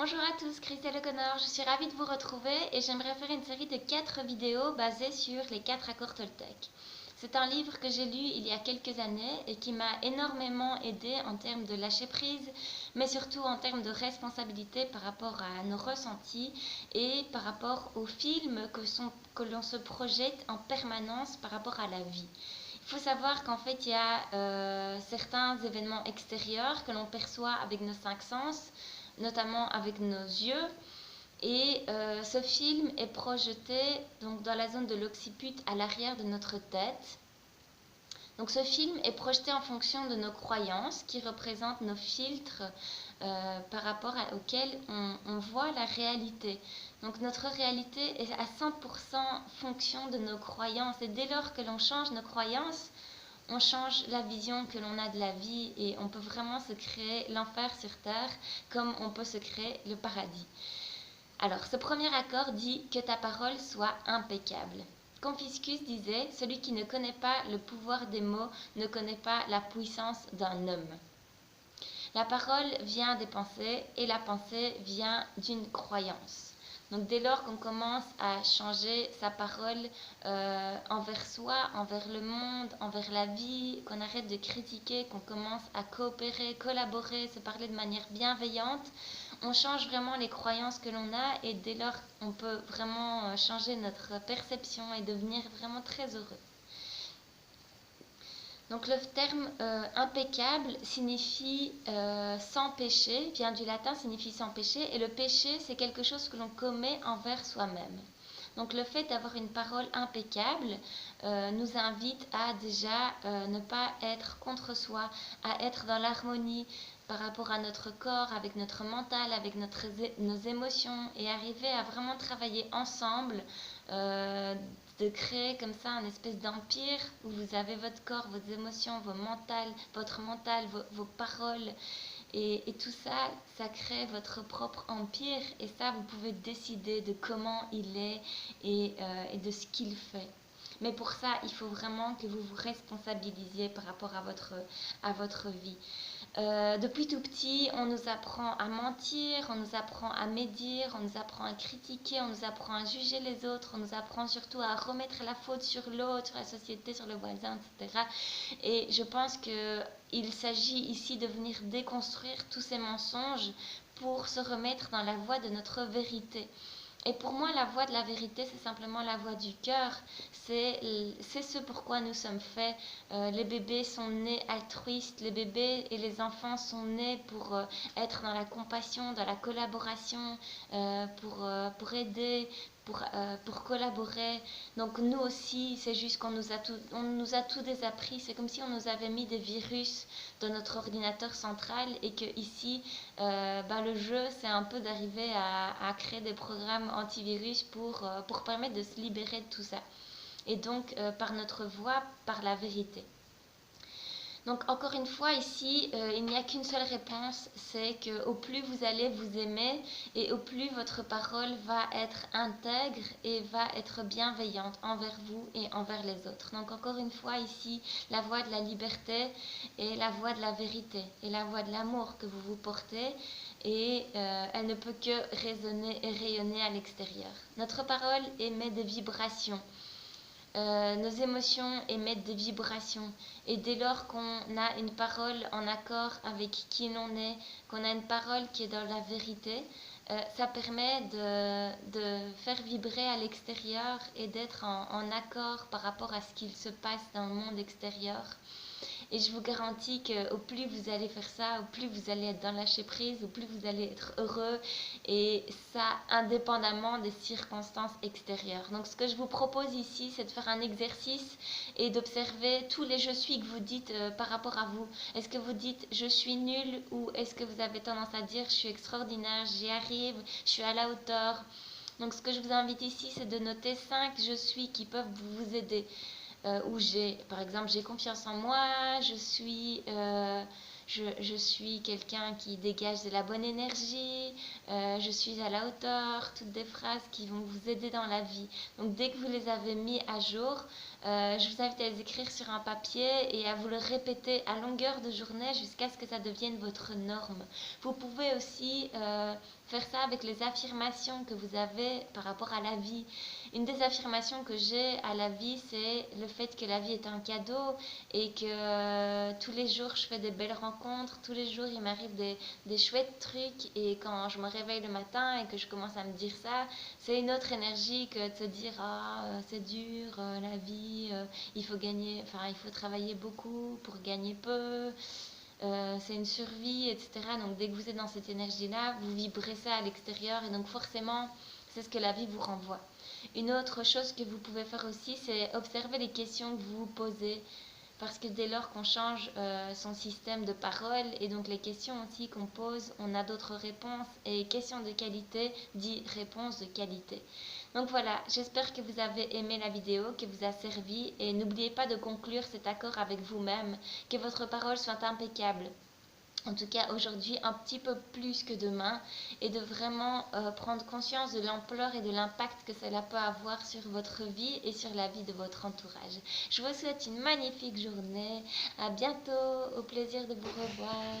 Bonjour à tous, Christelle O'Connor, je suis ravie de vous retrouver et j'aimerais faire une série de 4 vidéos basées sur les 4 accords Toltec. C'est un livre que j'ai lu il y a quelques années et qui m'a énormément aidé en termes de lâcher prise, mais surtout en termes de responsabilité par rapport à nos ressentis et par rapport aux films que l'on se projette en permanence par rapport à la vie. Il faut savoir qu'en fait, il y a certains événements extérieurs que l'on perçoit avec nos 5 sens, notamment avec nos yeux. Et ce film est projeté donc, dans la zone de l'occiput à l'arrière de notre tête. Donc ce film est projeté en fonction de nos croyances qui représentent nos filtres par rapport auxquels on voit la réalité. Donc notre réalité est à 100% fonction de nos croyances et dès lors que l'on change nos croyances, on change la vision que l'on a de la vie et on peut vraiment se créer l'enfer sur terre comme on peut se créer le paradis. Alors, ce premier accord dit que ta parole soit impeccable. Confucius disait, celui qui ne connaît pas le pouvoir des mots ne connaît pas la puissance d'un homme. La parole vient des pensées et la pensée vient d'une croyance. Donc dès lors qu'on commence à changer sa parole envers soi, envers le monde, envers la vie, qu'on arrête de critiquer, qu'on commence à coopérer, collaborer, se parler de manière bienveillante, on change vraiment les croyances que l'on a et dès lors on peut vraiment changer notre perception et devenir vraiment très heureux. Donc le terme impeccable signifie sans péché, vient du latin, signifie sans péché, et le péché c'est quelque chose que l'on commet envers soi-même. Donc le fait d'avoir une parole impeccable nous invite à déjà ne pas être contre soi, à être dans l'harmonie par rapport à notre corps, avec notre mental, avec nos émotions et arriver à vraiment travailler ensemble, de créer comme ça un espèce d'empire où vous avez votre corps, vos émotions, votre mental, vos paroles et tout ça, ça crée votre propre empire et ça vous pouvez décider de comment il est et de ce qu'il fait. Mais pour ça, il faut vraiment que vous vous responsabilisiez par rapport à votre vie. Depuis tout petit, on nous apprend à mentir, on nous apprend à médire, on nous apprend à critiquer, on nous apprend à juger les autres, on nous apprend surtout à remettre la faute sur l'autre, sur la société, sur le voisin, etc. Et je pense qu'il s'agit ici de venir déconstruire tous ces mensonges pour se remettre dans la voie de notre vérité. Et pour moi, la voie de la vérité, c'est simplement la voie du cœur. C'est ce pourquoi nous sommes faits. Les bébés sont nés altruistes. Les bébés et les enfants sont nés pour être dans la compassion, dans la collaboration, pour aider, pour collaborer. Donc nous aussi, c'est juste qu'on nous a tout désappris. C'est comme si on nous avait mis des virus dans notre ordinateur central et que ici, le jeu, c'est un peu d'arriver à créer des programmes antivirus pour permettre de se libérer de tout ça. Et donc, par notre voix, par la vérité. Donc encore une fois ici, il n'y a qu'une seule réponse, c'est qu'au plus vous allez vous aimer et au plus votre parole va être intègre et va être bienveillante envers vous et envers les autres. Donc encore une fois ici, la voix de la liberté est la voix de la vérité et la voix de l'amour que vous vous portez et elle ne peut que résonner et rayonner à l'extérieur. Notre parole émet des vibrations. Nos émotions émettent des vibrations et dès lors qu'on a une parole en accord avec qui l'on est, qu'on a une parole qui est dans la vérité, ça permet de faire vibrer à l'extérieur et d'être en accord par rapport à ce qu'il se passe dans le monde extérieur. Et je vous garantis qu'au plus vous allez faire ça, au plus vous allez être dans le lâcher prise, au plus vous allez être heureux et ça indépendamment des circonstances extérieures. Donc ce que je vous propose ici, c'est de faire un exercice et d'observer tous les je suis que vous dites par rapport à vous. Est-ce que vous dites je suis nul ou est-ce que vous avez tendance à dire je suis extraordinaire, j'y arrive, je suis à la hauteur. Donc ce que je vous invite ici, c'est de noter 5 je suis qui peuvent vous aider. Où par exemple, j'ai confiance en moi, je suis quelqu'un qui dégage de la bonne énergie, je suis à la hauteur, toutes des phrases qui vont vous aider dans la vie. Donc dès que vous les avez mis à jour, Je vous invite à les écrire sur un papier et à vous le répéter à longueur de journée jusqu'à ce que ça devienne votre norme. Vous pouvez aussi faire ça avec les affirmations que vous avez par rapport à la vie. Une des affirmations que j'ai à la vie, c'est le fait que la vie est un cadeau et que tous les jours je fais des belles rencontres, tous les jours il m'arrive des chouettes trucs, et quand je me réveille le matin et que je commence à me dire ça, c'est une autre énergie que de se dire c'est dur, la vie, il faut gagner, enfin il faut travailler beaucoup pour gagner peu, c'est une survie, etc. Donc dès que vous êtes dans cette énergie-là, vous vibrez ça à l'extérieur, et donc forcément, c'est ce que la vie vous renvoie. Une autre chose que vous pouvez faire aussi, c'est observer les questions que vous vous posez. Parce que dès lors qu'on change son système de parole, et donc les questions aussi qu'on pose, on a d'autres réponses. Et question de qualité dit réponse de qualité. Donc voilà, j'espère que vous avez aimé la vidéo, que vous a servi. Et n'oubliez pas de conclure cet accord avec vous-même, que votre parole soit impeccable. En tout cas aujourd'hui un petit peu plus que demain, et de vraiment prendre conscience de l'ampleur et de l'impact que cela peut avoir sur votre vie et sur la vie de votre entourage. Je vous souhaite une magnifique journée, à bientôt, au plaisir de vous revoir.